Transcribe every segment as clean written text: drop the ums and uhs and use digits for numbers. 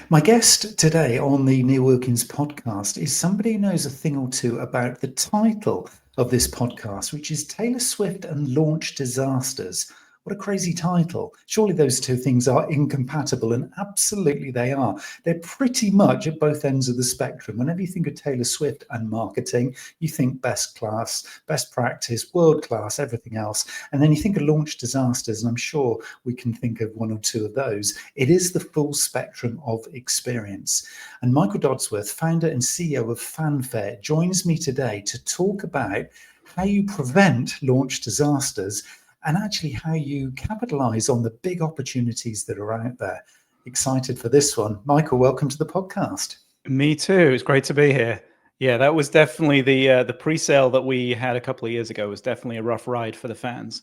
My guest today on the Neil Wilkins podcast is somebody who knows a thing or two about the title of this podcast, which is Taylor Swift and Launch Disasters. What a crazy title. Surely those two things are incompatible, and absolutely they are. They're pretty much at both ends of the spectrum. Whenever you think of Taylor Swift and marketing, you think best class, best practice, world class, everything else. And then you think of launch disasters, and I'm sure we can think of one or two of those. It is the full spectrum of experience. And Michael Dodsworth, founder and CEO of Fanfare, joins me today to talk about how you prevent launch disasters and actually how you capitalize on the big opportunities that are out there. Excited for this one. Michael, welcome to the podcast. Me too. It's great to be here. Yeah, that was definitely the pre-sale that we had a couple of years ago was definitely a rough ride for the fans.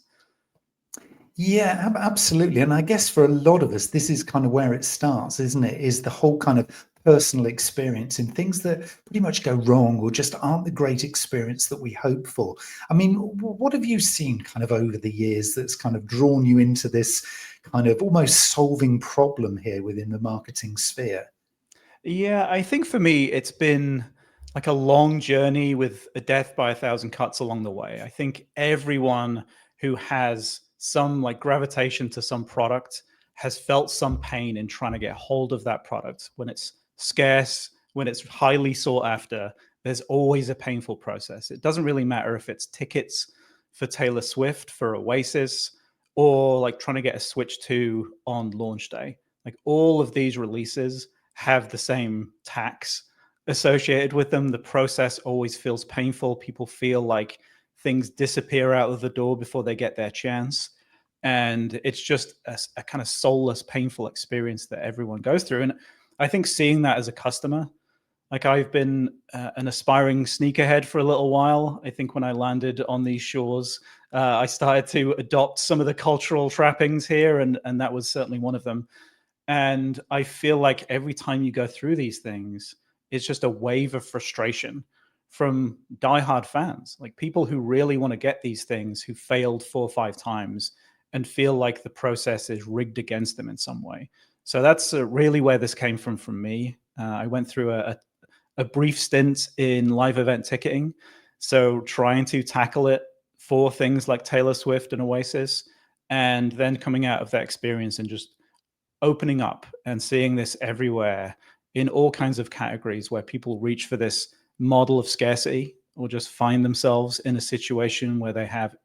Yeah, absolutely. And I guess for a lot of us, this is kind of where it starts, isn't it? Is the whole kind of personal experience in things that pretty much go wrong or just aren't the great experience that we hope for. I mean, what have you seen kind of over the years that's kind of drawn you into this kind of almost solving problem here within the marketing sphere? Yeah, I think for me, it's been like a long journey with a death by a thousand cuts along the way. I think everyone who has some like gravitation to some product has felt some pain in trying to get hold of that product. When it's scarce, when it's highly sought after, there's always a painful process. It doesn't really matter if it's tickets for Taylor Swift, for Oasis, or like trying to get a Switch 2 on launch day. Like all of these releases have the same tax associated with them. The process always feels painful. People feel like things disappear out of the door before they get their chance. And it's just a kind of soulless, painful experience that everyone goes through. And I think seeing that as a customer, like I've been an aspiring sneakerhead for a little while. I think when I landed on these shores, I started to adopt some of the cultural trappings here, and that was certainly one of them. And I feel like every time you go through these things, it's just a wave of frustration from diehard fans, like people who really want to get these things, who failed 4 or 5 times and feel like the process is rigged against them in some way. So that's really where this came from me. I went through a brief stint in live event ticketing. So trying to tackle it for things like Taylor Swift and Oasis, and then coming out of that experience and just opening up and seeing this everywhere in all kinds of categories where people reach for this model of scarcity or just find themselves in a situation where they have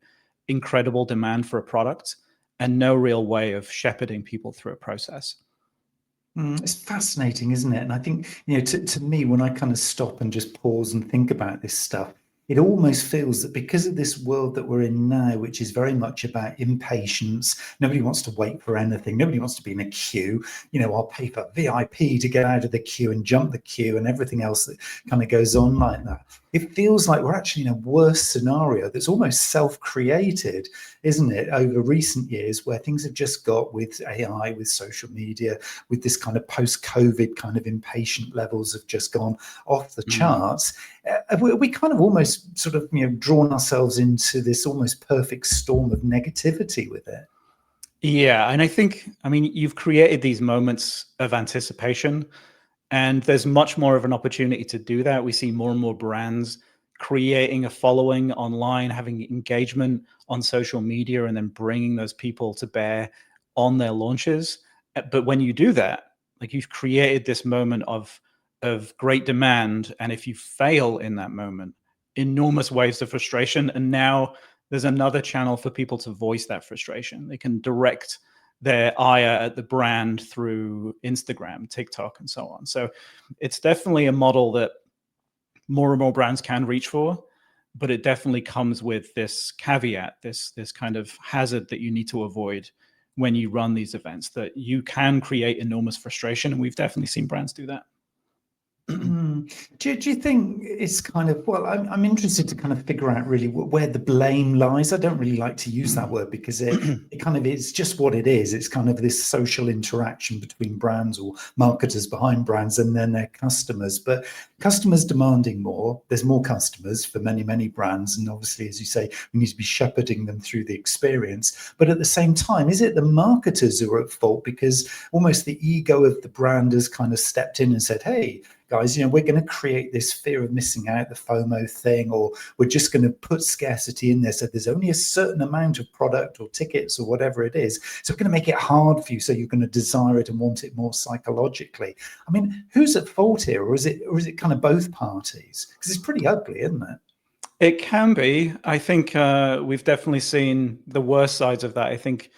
incredible demand for a product and no real way of shepherding people through a process. It's fascinating, isn't it? And I think, to me, when I kind of stop and just pause and think about this stuff, it almost feels that because of this world that we're in now, which is very much about impatience, nobody wants to wait for anything. Nobody wants to be in a queue. I'll pay for VIP to get out of the queue and jump the queue and everything else that kind of goes on like that. It feels like we're actually in a worse scenario that's almost self-created, isn't it, over recent years, where things have just got with AI, with social media, with this kind of post-COVID kind of impatient levels have just gone off the charts. We kind of almost sort of, drawn ourselves into this almost perfect storm of negativity with it. Yeah. And I mean, you've created these moments of anticipation, and there's much more of an opportunity to do that. We see more and more brands creating a following online, having engagement on social media, and then bringing those people to bear on their launches. But when you do that, like you've created this moment of great demand, and if you fail in that moment, enormous waves of frustration. And now there's another channel for people to voice that frustration. They can direct their ire at the brand through Instagram, TikTok, and so on. So it's definitely a model that more and more brands can reach for, but it definitely comes with this caveat, this kind of hazard that you need to avoid when you run these events, that you can create enormous frustration. And we've definitely seen brands do that. Do you think it's kind of, well, I'm interested to kind of figure out really where the blame lies. I don't really like to use that word because it kind of is just what it is. It's kind of this social interaction between brands or marketers behind brands and then their customers. But customers demanding more, there's more customers for many, many brands. And obviously, as you say, we need to be shepherding them through the experience. But at the same time, is it the marketers who are at fault because almost the ego of the brand has kind of stepped in and said, hey, guys, we're going to create this fear of missing out, the FOMO thing, or we're just going to put scarcity in there. So there's only a certain amount of product or tickets or whatever it is. So we're going to make it hard for you. So you're going to desire it and want it more psychologically. I mean, who's at fault here? Or is it kind of both parties? Because it's pretty ugly, isn't it? It can be. I think we've definitely seen the worst sides of that. I think,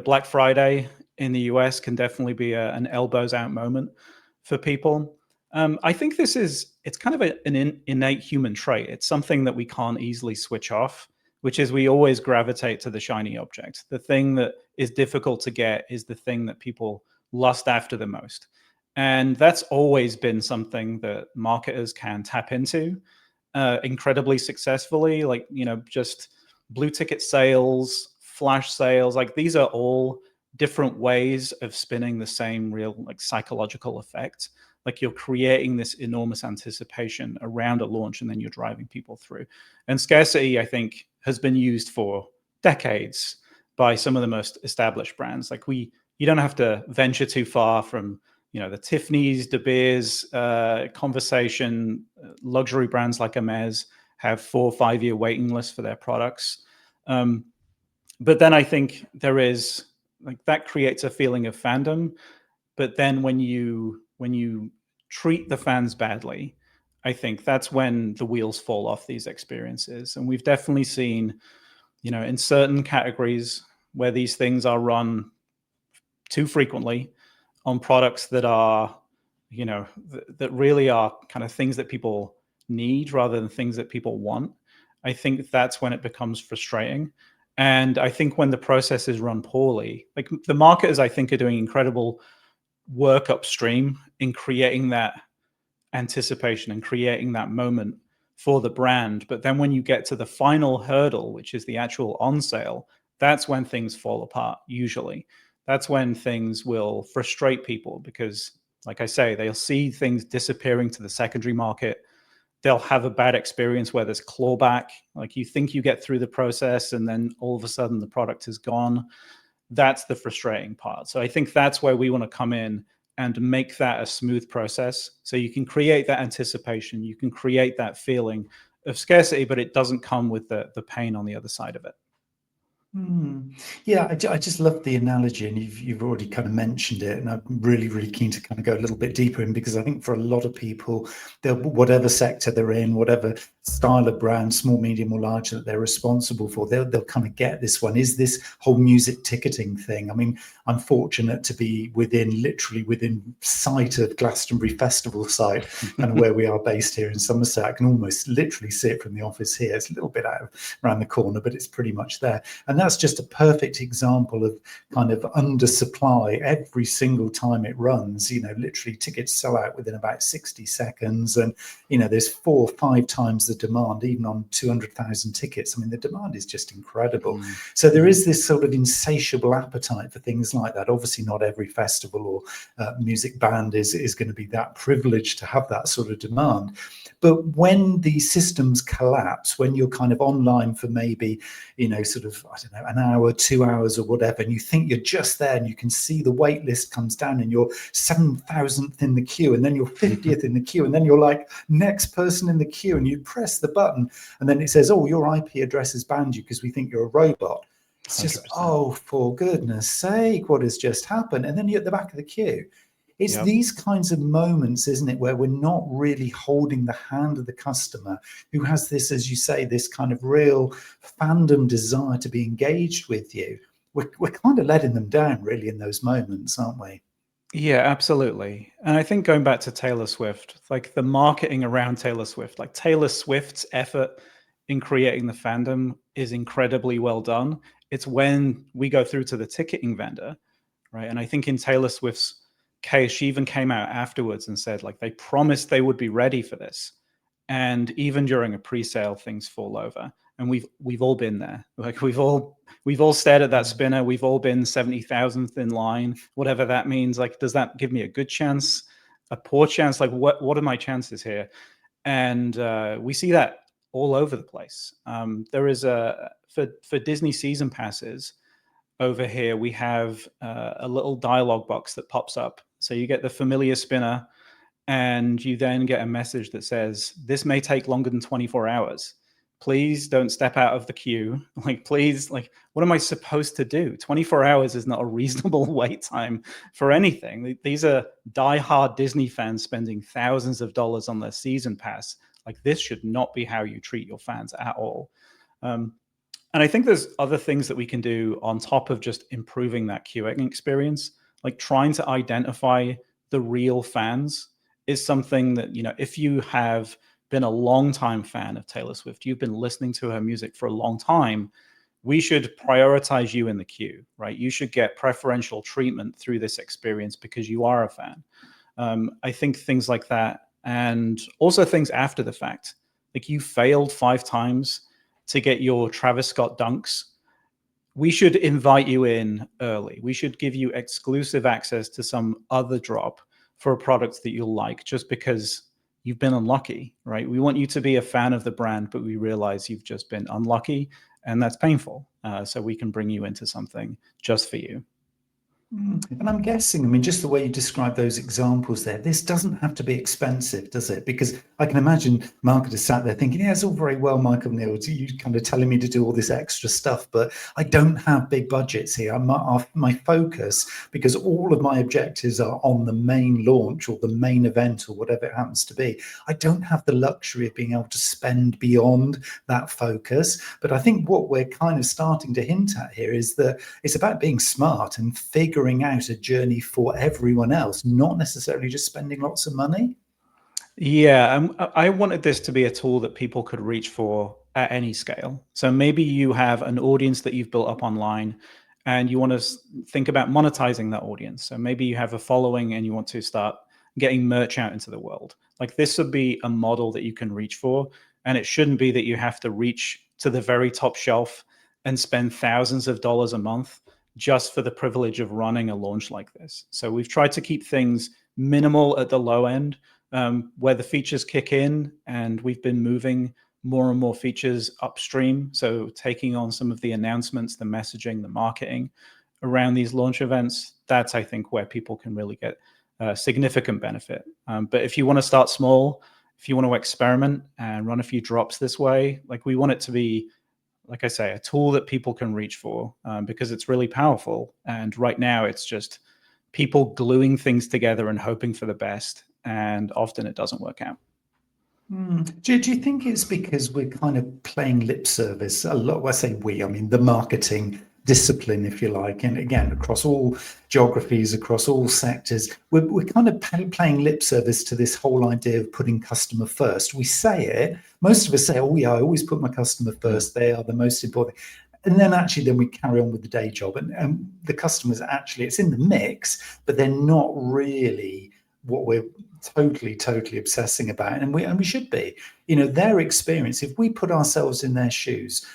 Black Friday in the US can definitely be an elbows out moment for people. I think it's kind of an innate human trait. It's something that we can't easily switch off, which is we always gravitate to the shiny object. The thing that is difficult to get is the thing that people lust after the most. And that's always been something that marketers can tap into incredibly successfully. Like, just blue ticket sales, flash sales, like these are all different ways of spinning the same real like psychological effect. Like you're creating this enormous anticipation around a launch and then you're driving people through. And scarcity, I think, has been used for decades by some of the most established brands. Like you don't have to venture too far from, the Tiffany's, De Beers conversation. Luxury brands like Hermes have 4 or 5 year waiting lists for their products. But then I think there is like that creates a feeling of fandom. But then when you treat the fans badly, I think that's when the wheels fall off these experiences. And we've definitely seen, in certain categories where these things are run too frequently on products that are, that really are kind of things that people need rather than things that people want. I think that's when it becomes frustrating. And I think when the process is run poorly, like the marketers, I think, are doing incredible work upstream in creating that anticipation and creating that moment for the brand. But then when you get to the final hurdle, which is the actual on sale, that's when things fall apart. Usually that's when things will frustrate people because, like I say, they'll see things disappearing to the secondary market. They'll have a bad experience where there's clawback. Like you think you get through the process and then all of a sudden the product is gone. That's the frustrating part. So I think that's where we want to come in and make that a smooth process. So you can create that anticipation, you can create that feeling of scarcity, but it doesn't come with the pain on the other side of it. Yeah, I just love the analogy, and you've already kind of mentioned it, and I'm really, really keen to kind of go a little bit deeper in because I think for a lot of people, whatever sector they're in, whatever style of brand, small, medium, or large that they're responsible for, they'll kind of get this one. Is this whole music ticketing thing? I mean, I'm fortunate to be literally within sight of Glastonbury Festival site, kind of where we are based here in Somerset. I can almost literally see it from the office here. It's a little bit around the corner, but it's pretty much there. And that's just a perfect example of kind of undersupply every single time it runs. Literally tickets sell out within about 60 seconds. And, there's 4 or 5 times the demand, even on 200,000 tickets. I mean, the demand is just incredible. So there is this sort of insatiable appetite for things like that. Obviously, not every festival or music band is going to be that privileged to have that sort of demand. But when the systems collapse, when you're kind of online for maybe, sort of, I don't know, an hour, 2 hours or whatever, and you think you're just there and you can see the wait list comes down and you're 7,000th in the queue and then you're 50th in the queue and then you're like next person in the queue and you press the button and then it says, oh, your IP address has banned you because we think you're a robot. It's just, 100%. Oh, for goodness sake, what has just happened? And then you're at the back of the queue. It's these kinds of moments, isn't it, where we're not really holding the hand of the customer who has this, as you say, this kind of real fandom desire to be engaged with you. We're kind of letting them down, really, in those moments, aren't we? Yeah, absolutely. And I think going back to Taylor Swift, like the marketing around Taylor Swift, like Taylor Swift's effort in creating the fandom is incredibly well done. It's when we go through to the ticketing vendor, right? And I think in Taylor Swift's case, she even came out afterwards and said, like, they promised they would be ready for this, and even during a pre-sale, things fall over. And we've all been there. Like, we've all stared at that spinner. We've all been 70,000th in line, whatever that means. Like, does that give me a good chance, a poor chance? Like, what are my chances here? And we see that all over the place. There is for Disney season passes over here, we have a little dialogue box that pops up. So you get the familiar spinner, and you then get a message that says, this may take longer than 24 hours. Please don't step out of the queue. Like, please, like, what am I supposed to do? 24 hours is not a reasonable wait time for anything. These are diehard Disney fans spending thousands of dollars on their season pass. Like, this should not be how you treat your fans at all. And I think there's other things that we can do on top of just improving that queuing experience, like trying to identify the real fans is something that, you know, if you have been a long-time fan of Taylor Swift, you've been listening to her music for a long time, we should prioritize you in the queue, right? You should get preferential treatment through this experience because you are a fan. I think things like that, and also things after the fact. Like, you failed 5 times to get your Travis Scott dunks. We should invite you in early. We should give you exclusive access to some other drop for a product that you'll like, just because you've been unlucky, right? We want you to be a fan of the brand, but we realize you've just been unlucky, and that's painful. So we can bring you into something just for you. And I'm guessing, I mean, just the way you describe those examples there, this doesn't have to be expensive, does it? Because I can imagine marketers sat there thinking, yeah, it's all very well, Michael Neil, you kind of telling me to do all this extra stuff, but I don't have big budgets here. My focus, because all of my objectives are on the main launch or the main event or whatever it happens to be. I don't have the luxury of being able to spend beyond that focus. But I think what we're kind of starting to hint at here is that it's about being smart and figuring out a journey for everyone else, not necessarily just spending lots of money. Yeah, I wanted this to be a tool that people could reach for at any scale. So maybe you have an audience that you've built up online and you want to think about monetizing that audience. So maybe you have a following and you want to start getting merch out into the world. Like, this would be a model that you can reach for. And it shouldn't be that you have to reach to the very top shelf and spend thousands of dollars a month just for the privilege of running a launch like this. So we've tried to keep things minimal at the low end, where the features kick in, and we've been moving more and more features upstream. So taking on some of the announcements, the messaging, the marketing around these launch events, that's, I think, where people can really get significant benefit. But if you want to start small, if you want to experiment and run a few drops this way, like, we want it to be, like I say, a tool that people can reach for, because it's really powerful. And right now it's just people gluing things together and hoping for the best. And often it doesn't work out. Do you think it's because we're kind of playing lip service a lot? Well, I say we, I mean the marketing discipline, if you like, and again, across all geographies, across all sectors, we're kind of playing lip service to this whole idea of putting customer first. We say it, most of us say, oh yeah, I always put my customer first, they are the most important. And then actually, then we carry on with the day job, and the customers actually, it's in the mix, but they're not really what we're totally obsessing about, and we should be. You know, their experience, if we put ourselves in their shoes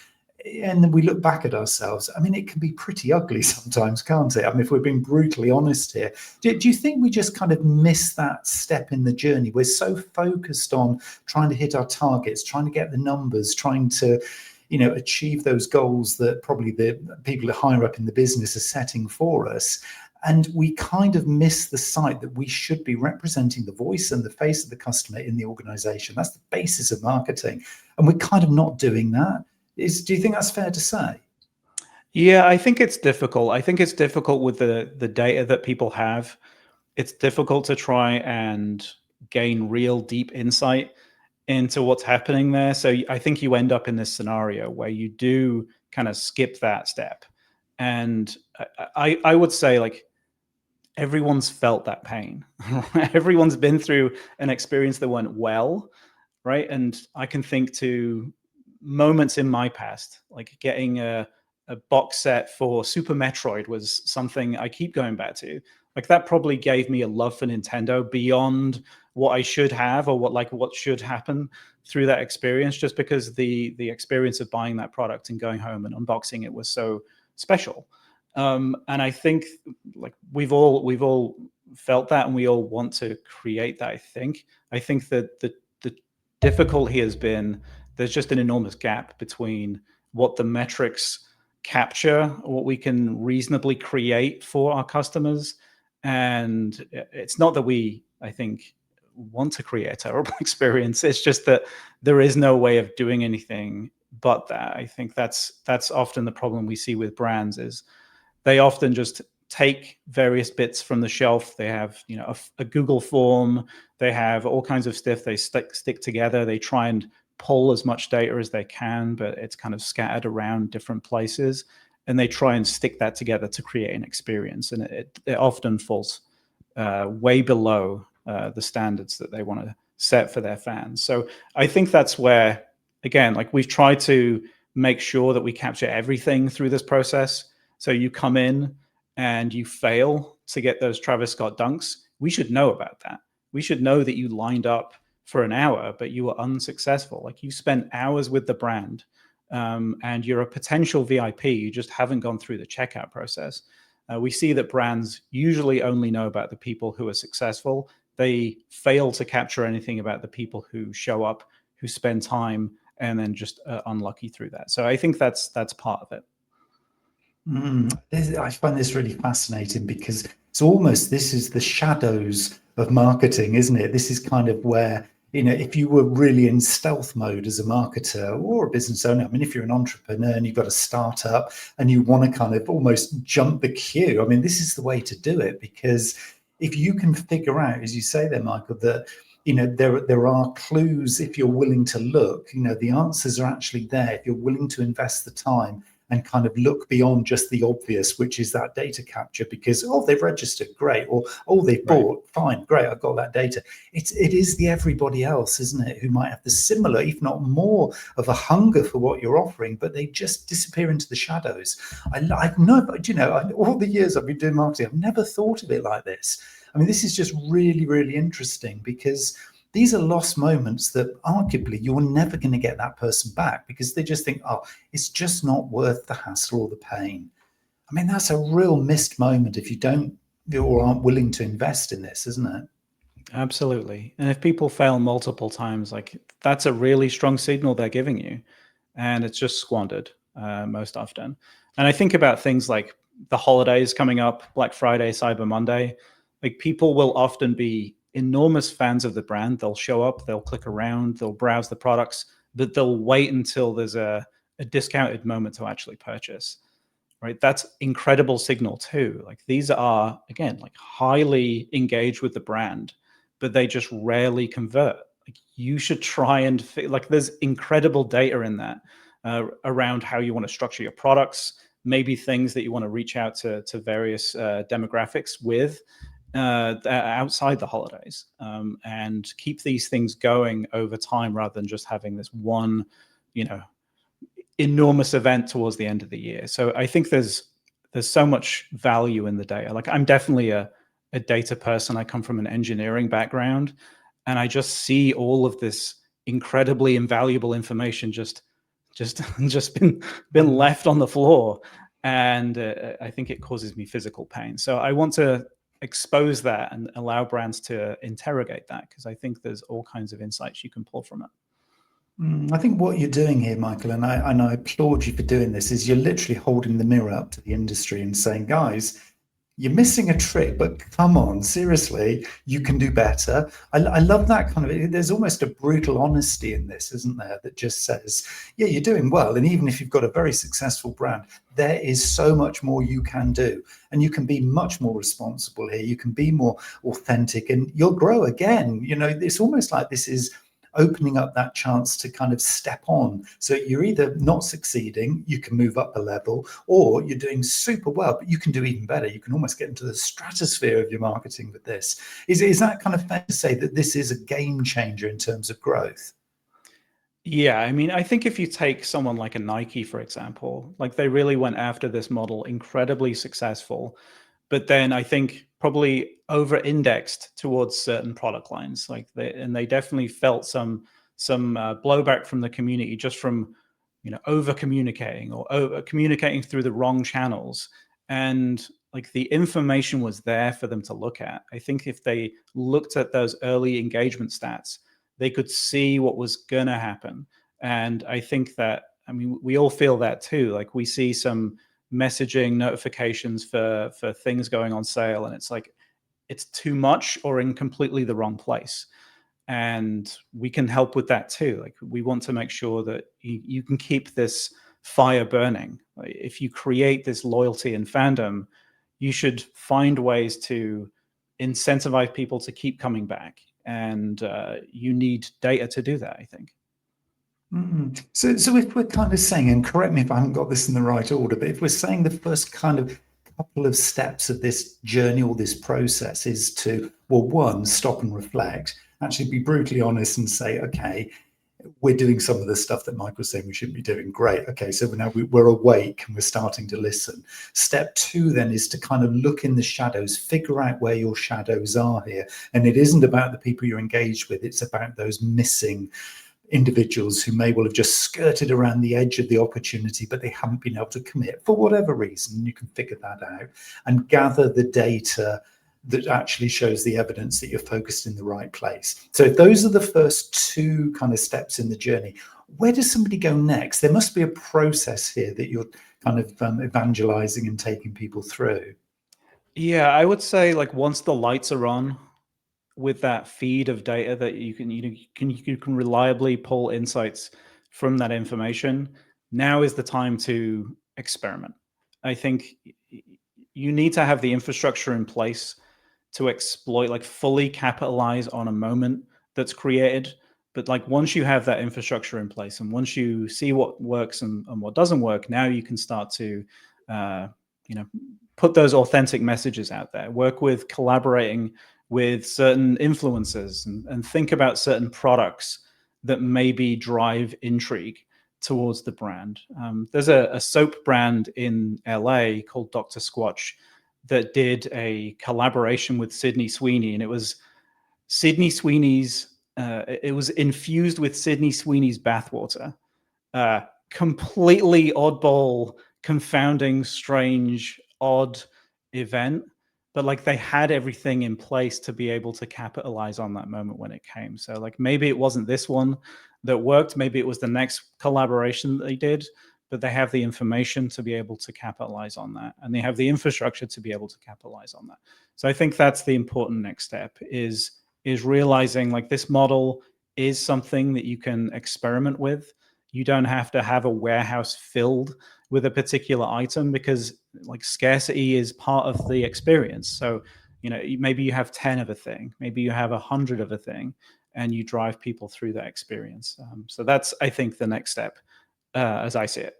and then we look back at ourselves, I mean, it can be pretty ugly sometimes, can't it? I mean, if we're being brutally honest here, do you think we just kind of miss that step in the journey? We're so focused on trying to hit our targets, trying to get the numbers, trying to, you know, achieve those goals that probably the people higher up in the business are setting for us. And we kind of miss the sight that we should be representing the voice and the face of the customer in the organization. That's the basis of marketing. And we're kind of not doing that. Do you think that's fair to say? Yeah, I think it's difficult. I think it's difficult with the data that people have. It's difficult to try and gain real deep insight into what's happening there. So I think you end up in this scenario where you do kind of skip that step. And I would say, like, everyone's felt that pain. Everyone's been through an experience that went well, right? And I can think to moments in my past, like getting a box set for Super Metroid was something I keep going back to. Like that probably gave me a love for Nintendo beyond what I should have, or what should happen through that experience, just because the experience of buying that product and going home and unboxing it was so special. And I think like we've all felt that, and we all want to create that. I think that the difficulty has been there's just an enormous gap between what the metrics capture, what we can reasonably create for our customers. And it's not that we, I think, want to create a terrible experience. It's just that there is no way of doing anything but that. I think that's often the problem we see with brands is they often just take various bits from the shelf. They have, a Google form. They have all kinds of stuff they stick together. They try and pull as much data as they can, but it's kind of scattered around different places. And they try and stick that together to create an experience. And it often falls way below the standards that they want to set for their fans. So I think that's where, again, like we've tried to make sure that we capture everything through this process. So you come in and you fail to get those Travis Scott dunks, we should know about that. We should know that you lined up for an hour, but you were unsuccessful. Like you spent hours with the brand, and you're a potential VIP. You just haven't gone through the checkout process. We see that brands usually only know about the people who are successful. They fail to capture anything about the people who show up, who spend time, and then just unlucky through that. So I think that's part of it. I find this really fascinating because it's almost, this is the shadows of marketing, isn't it? This is kind of where, if you were really in stealth mode as a marketer or a business owner, I mean, if you're an entrepreneur and you've got a startup and you want to kind of almost jump the queue, I mean, this is the way to do it, because if you can figure out, as you say there, Michael, that there are clues if you're willing to look, the answers are actually there if you're willing to invest the time and kind of look beyond just the obvious, which is that data capture, because, they've registered, great, or, they've bought, fine, great, I've got that data. It is the everybody else, isn't it, who might have the similar, if not more, of a hunger for what you're offering, but they just disappear into the shadows. I've never, all the years I've been doing marketing, I've never thought of it like this. I mean, this is just really, really interesting, because these are lost moments that arguably you're never going to get that person back, because they just think, it's just not worth the hassle or the pain. I mean, that's a real missed moment if you don't or aren't willing to invest in this, isn't it? Absolutely. And if people fail multiple times, like that's a really strong signal they're giving you, and it's just squandered most often. And I think about things like the holidays coming up, Black Friday, Cyber Monday. Like people will often be enormous fans of the brand. They'll show up, they'll click around, they'll browse the products, but they'll wait until there's a discounted moment to actually purchase. Right? That's incredible signal too. Like these are, again, like highly engaged with the brand, but they just rarely convert. Like you should try and like there's incredible data in that around how you want to structure your products, maybe things that you want to reach out to various demographics with outside the holidays, and keep these things going over time rather than just having this one, enormous event towards the end of the year. So I think there's so much value in the data. Like I'm definitely a data person. I come from an engineering background, and I just see all of this incredibly invaluable information just been left on the floor, and I think it causes me physical pain. So I want to expose that and allow brands to interrogate that, because I think there's all kinds of insights you can pull from it. I think what you're doing here, Michael, and I applaud you for doing this, is you're literally holding the mirror up to the industry and saying, guys, you're missing a trick, but come on, seriously, you can do better. I love that kind of, there's almost a brutal honesty in this, isn't there, that just says, yeah, you're doing well. And even if you've got a very successful brand, there is so much more you can do. And you can be much more responsible here. You can be more authentic, and you'll grow again. It's almost like this is opening up that chance to kind of step on. So you're either not succeeding, you can move up a level, or you're doing super well, but you can do even better. You can almost get into the stratosphere of your marketing with this. Is that kind of fair to say that this is a game changer in terms of growth? Yeah, I mean, I think if you take someone like a Nike, for example, like they really went after this model, incredibly successful. But then I think probably over-indexed towards certain product lines. They definitely felt some blowback from the community just from over communicating or over communicating through the wrong channels. And like the information was there for them to look at. I think if they looked at those early engagement stats, they could see what was going to happen. And I think that, I mean, we all feel that too. Like we see some messaging notifications for things going on sale, and it's like it's too much or in completely the wrong place. And we can help with that too. Like we want to make sure that you can keep this fire burning. Like, if you create this loyalty and fandom, you should find ways to incentivize people to keep coming back. And you need data to do that, I think. So if we're kind of saying, and correct me if I haven't got this in the right order, but if we're saying the first kind of couple of steps of this journey or this process is to, well, one, stop and reflect, actually be brutally honest and say, okay, we're doing some of the stuff that Mike was saying we shouldn't be doing. Great. Okay, so now we're awake and we're starting to listen. Step two then is to kind of look in the shadows, figure out where your shadows are here. And it isn't about the people you're engaged with, it's about those missing individuals who may well have just skirted around the edge of the opportunity, but they haven't been able to commit for whatever reason. You can figure that out and gather the data that actually shows the evidence that you're focused in the right place. So if those are the first two kind of steps in the journey, where does somebody go next? There must be a process here that you're kind of evangelizing and taking people through. Yeah, I would say like once the lights are on, with that feed of data that you can reliably pull insights from that information, now is the time to experiment. I think you need to have the infrastructure in place to exploit, like fully capitalize on a moment that's created. But like once you have that infrastructure in place and once you see what works and what doesn't work, now you can start to uh, you know put those authentic messages out there, work with collaborating with certain influencers, and think about certain products that maybe drive intrigue towards the brand. There's a soap brand in LA called Dr. Squatch that did a collaboration with Sydney Sweeney, and it was Sydney Sweeney's. It was infused with Sydney Sweeney's bathwater. Completely oddball, confounding, strange, odd event, but like they had everything in place to be able to capitalize on that moment when it came. So like maybe it wasn't this one that worked, maybe it was the next collaboration that they did, but they have the information to be able to capitalize on that, and they have the infrastructure to be able to capitalize on that. So I think that's the important next step is realizing like this model is something that you can experiment with. You don't have to have a warehouse filled with a particular item, because like scarcity is part of the experience. So, maybe you have 10 of a thing, maybe you have 100 of a thing, and you drive people through that experience. So that's, I think, the next step, as I see it.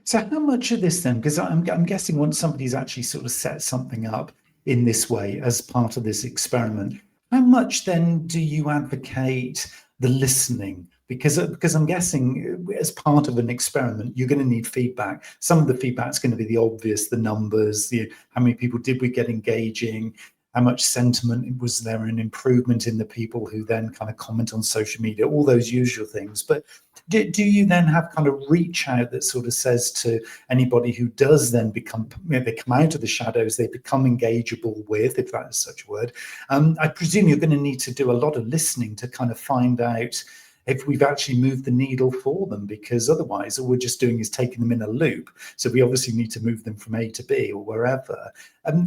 So how much of this then, because I'm guessing once somebody's actually sort of set something up in this way as part of this experiment, how much then do you advocate the listening? Because I'm guessing as part of an experiment, you're going to need feedback. Some of the feedback's going to be the obvious, the numbers, how many people did we get engaging, how much sentiment was there, an improvement in the people who then kind of comment on social media, all those usual things. But do you then have kind of reach out that sort of says to anybody who does then become, they come out of the shadows, they become engageable with, if that is such a word. I presume you're going to need to do a lot of listening to kind of find out if we've actually moved the needle for them, because otherwise all we're just doing is taking them in a loop. So we obviously need to move them from A to B or wherever.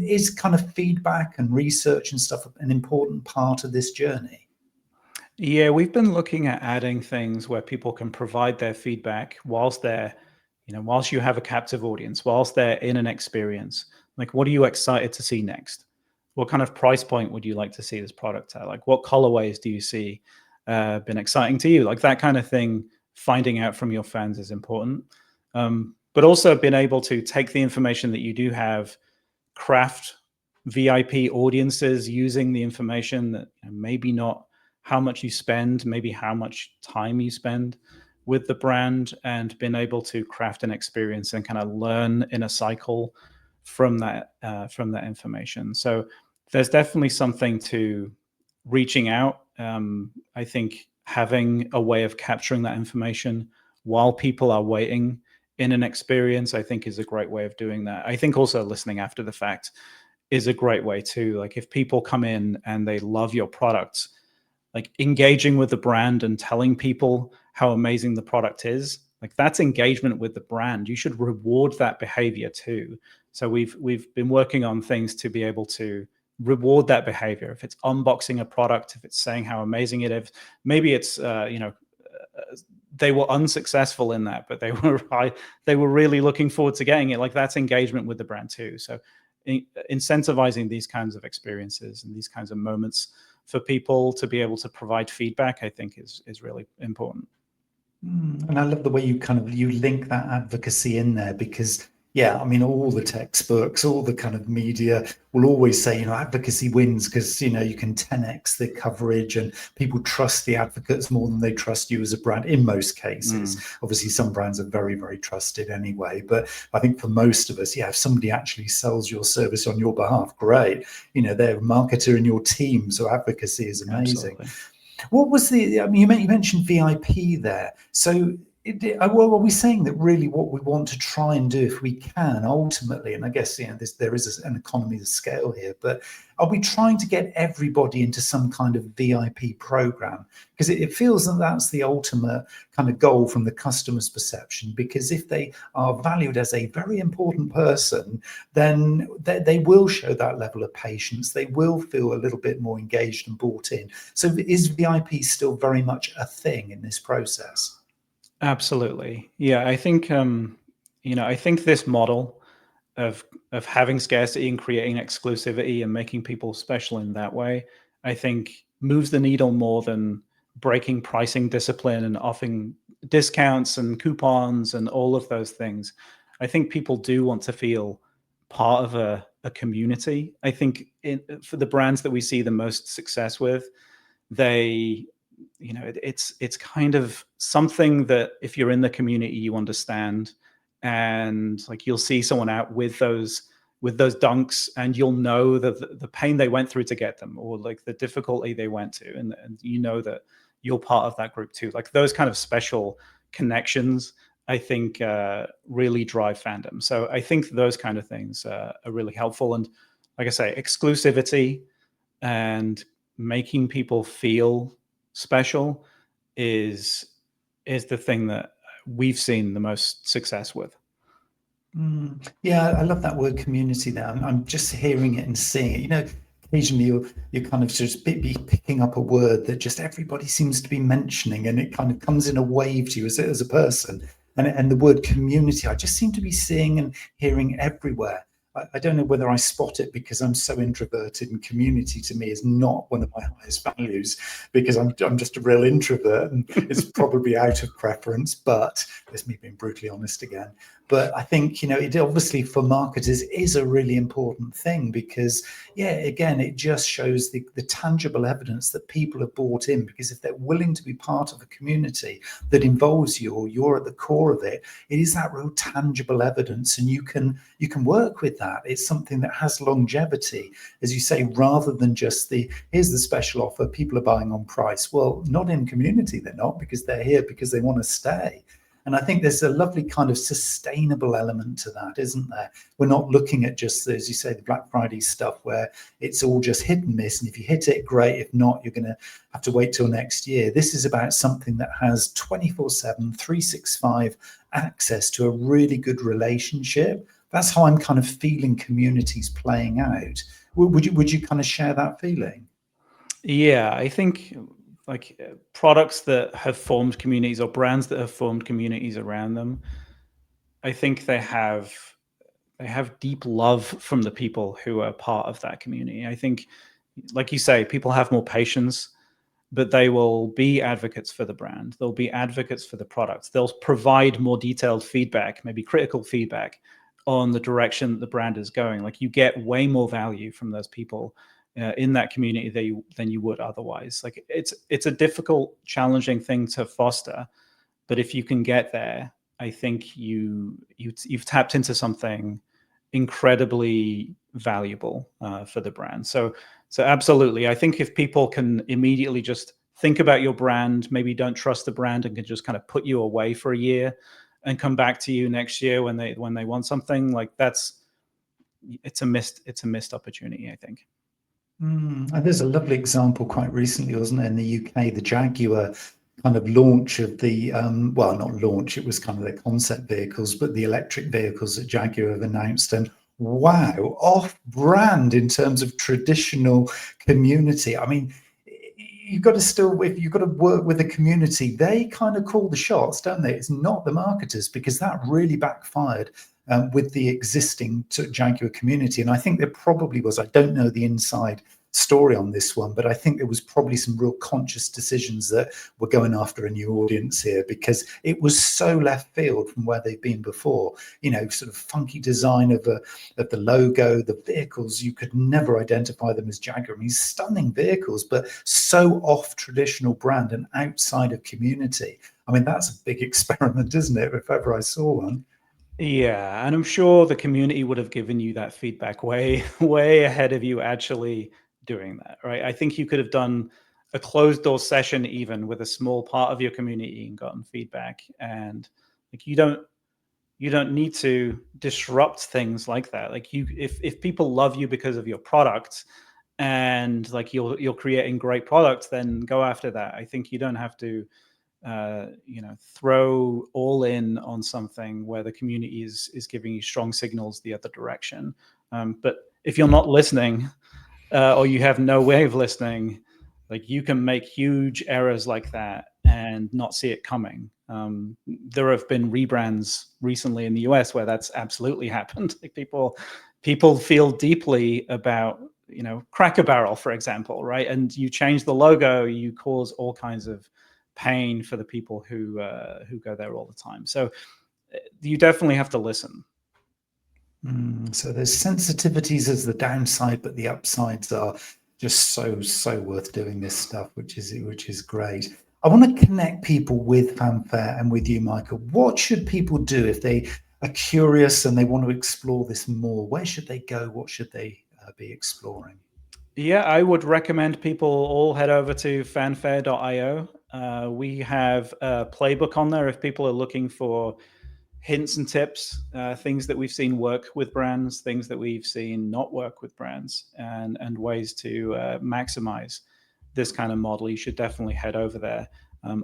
Is kind of feedback and research and stuff an important part of this journey? Yeah, we've been looking at adding things where people can provide their feedback whilst they're, whilst you have a captive audience, whilst they're in an experience. Like, what are you excited to see next? What kind of price point would you like to see this product at? Like, what colorways do you see been exciting to you? Like that kind of thing, finding out from your fans is important. But also being able to take the information that you do have, craft VIP audiences using the information that maybe not how much you spend, maybe how much time you spend with the brand, and been able to craft an experience and kind of learn in a cycle from that information. So there's definitely something to reaching out. I think having a way of capturing that information while people are waiting in an experience, I think, is a great way of doing that. I think also listening after the fact is a great way too. Like if people come in and they love your product, like engaging with the brand and telling people how amazing the product is, like that's engagement with the brand. You should reward that behavior too. So we've been working on things to be able to reward that behavior. If it's unboxing a product, if it's saying how amazing it is, maybe it's they were unsuccessful in that, but they were really looking forward to getting it. Like that's engagement with the brand too. So incentivizing these kinds of experiences and these kinds of moments for people to be able to provide feedback, I think is really important. And I love the way you link that advocacy in there, because yeah, I mean, all the textbooks, all the kind of media will always say, advocacy wins because, you can 10x the coverage and people trust the advocates more than they trust you as a brand in most cases. Obviously, some brands are very, very trusted anyway. But I think for most of us, yeah, if somebody actually sells your service on your behalf, great. They're a marketer in your team. So advocacy is amazing. Absolutely. What was you mentioned VIP there. So are we saying that really what we want to try and do, if we can, ultimately, and I guess there is an economy of scale here, but are we trying to get everybody into some kind of VIP program? Because it feels that that's the ultimate kind of goal from the customer's perception. Because if they are valued as a very important person, then they will show that level of patience. They will feel a little bit more engaged and bought in. So is VIP still very much a thing in this process? Absolutely. Yeah, I think I think this model of having scarcity and creating exclusivity and making people special in that way, I think moves the needle more than breaking pricing discipline and offering discounts and coupons and all of those things. I think people do want to feel part of a community. I think for the brands that we see the most success with, they it's kind of something that if you're in the community you understand, and like you'll see someone out with those dunks and you'll know that the pain they went through to get them, or like the difficulty they went to, and that you're part of that group too. Like those kind of special connections, I think really drive fandom. So I think those kind of things are really helpful. And like I say, exclusivity and making people feel special is the thing that we've seen the most success with. Yeah, I love that word community there. I'm just hearing it and seeing it. Occasionally you're kind of just be picking up a word that just everybody seems to be mentioning, and it kind of comes in a wave to you as a person. And the word community, I just seem to be seeing and hearing everywhere. I don't know whether I spot it because I'm so introverted, and community to me is not one of my highest values, because I'm just a real introvert, and it's probably out of preference, but there's me being brutally honest again. But I think, it obviously for marketers is a really important thing, because, yeah, again, it just shows the tangible evidence that people have bought in, because if they're willing to be part of a community that involves you, or you're at the core of it, it is that real tangible evidence, and you can work with that. It's something that has longevity, as you say, rather than just here's the special offer, people are buying on price. Well, not in community, they're not, because they're here because they want to stay. And I think there's a lovely kind of sustainable element to that, isn't there? We're not looking at just, as you say, the Black Friday stuff where it's all just hit and miss. And if you hit it, great. If not, you're going to have to wait till next year. This is about something that has 24/7, 365 access to a really good relationship. That's how I'm kind of feeling communities playing out. Would you kind of share that feeling? Yeah, I think like products that have formed communities, or brands that have formed communities around them, I think they have deep love from the people who are part of that community. I think, like you say, people have more patience, but they will be advocates for the brand. They'll be advocates for the products. They'll provide more detailed feedback, maybe critical feedback on the direction that the brand is going. Like you get way more value from those people in that community than you would otherwise. Like it's a difficult, challenging thing to foster, but if you can get there, I think you've tapped into something incredibly valuable for the brand. So absolutely, I think if people can immediately just think about your brand, maybe don't trust the brand and can just kind of put you away for a year and come back to you next year when they want something, like it's a missed opportunity, I think. And there's a lovely example quite recently, wasn't it, in the UK, the Jaguar kind of launch of the, well, not launch, it was kind of their concept vehicles, but the electric vehicles that Jaguar have announced. And wow, off brand in terms of traditional community. I mean, you've got to still, if you've got to work with the community, they kind of call the shots, don't they? It's not the marketers, because that really backfired with the existing Jaguar community. And I think there probably was, I don't know the inside story on this one, but I think there was probably some real conscious decisions that were going after a new audience here, because it was so left field from where they've been before. You know, sort of funky design of the logo, the vehicles, you could never identify them as Jaguar. I mean, stunning vehicles, but so off traditional brand and outside of community. I mean, that's a big experiment, isn't it, if ever I saw one? Yeah, and I'm sure the community would have given you that feedback way ahead of you actually doing that, right? I think you could have done a closed door session even with a small part of your community and gotten feedback. And like, you don't need to disrupt things like that. Like, if people love you because of your product and like you're creating great products, then go after that. I think you don't have to throw all in on something where the community is giving you strong signals the other direction. But if you're not listening, or you have no way of listening, like, you can make huge errors like that and not see it coming. There have been rebrands recently in the US where that's absolutely happened. Like, people feel deeply about, Cracker Barrel, for example, right? And you change the logo, you cause all kinds of pain for the people who go there all the time. So you definitely have to listen. So there's sensitivities as the downside, but the upsides are just so worth doing this stuff, which is great. I want to connect people with Fanfare and with you, Michael. What should people do if they are curious and they want to explore this more? Where should they go? What should they be exploring? Yeah, I would recommend people all head over to fanfare.io. We have a playbook on there if people are looking for hints and tips, things that we've seen work with brands, things that we've seen not work with brands, and ways to maximize this kind of model. You should definitely head over there.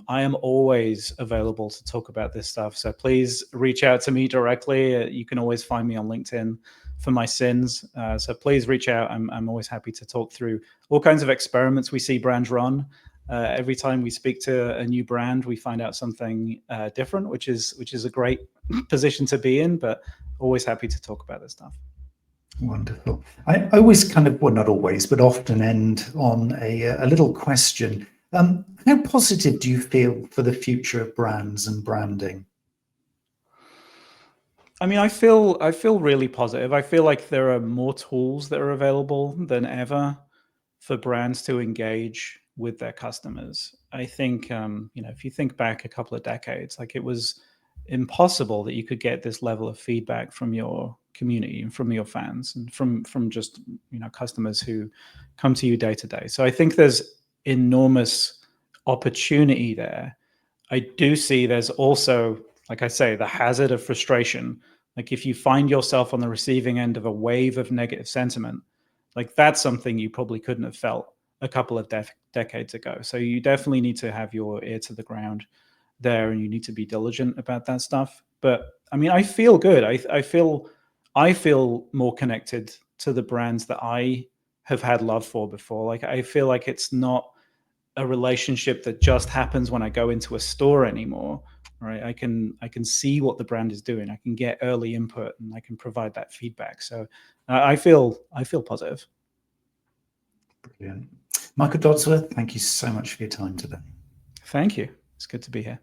I am always available to talk about this stuff, so please reach out to me directly. You can always find me on LinkedIn for my sins. So please reach out. I'm always happy to talk through all kinds of experiments we see brands run. Every time we speak to a new brand, we find out something different, which is a great position to be in, but always happy to talk about this stuff. Wonderful. I always kind of, well, not always, but often end on a little question. How positive do you feel for the future of brands and branding? I mean, I feel really positive. I feel like there are more tools that are available than ever for brands to engage with their customers. I think, if you think back a couple of decades, like, it was impossible that you could get this level of feedback from your community and from your fans and from just, customers who come to you day to day. So I think there's enormous opportunity there. I do see there's also, like I say, the hazard of frustration. Like, if you find yourself on the receiving end of a wave of negative sentiment, like, that's something you probably couldn't have felt a couple of decades ago. So you definitely need to have your ear to the ground there, and you need to be diligent about that stuff. But I mean, I feel good. I feel more connected to the brands that I have had love for before. Like, I feel like it's not a relationship that just happens when I go into a store anymore. Right? I can see what the brand is doing. I can get early input, and I can provide that feedback. So I feel positive. Brilliant. Michael Dodsworth, thank you so much for your time today. Thank you. It's good to be here.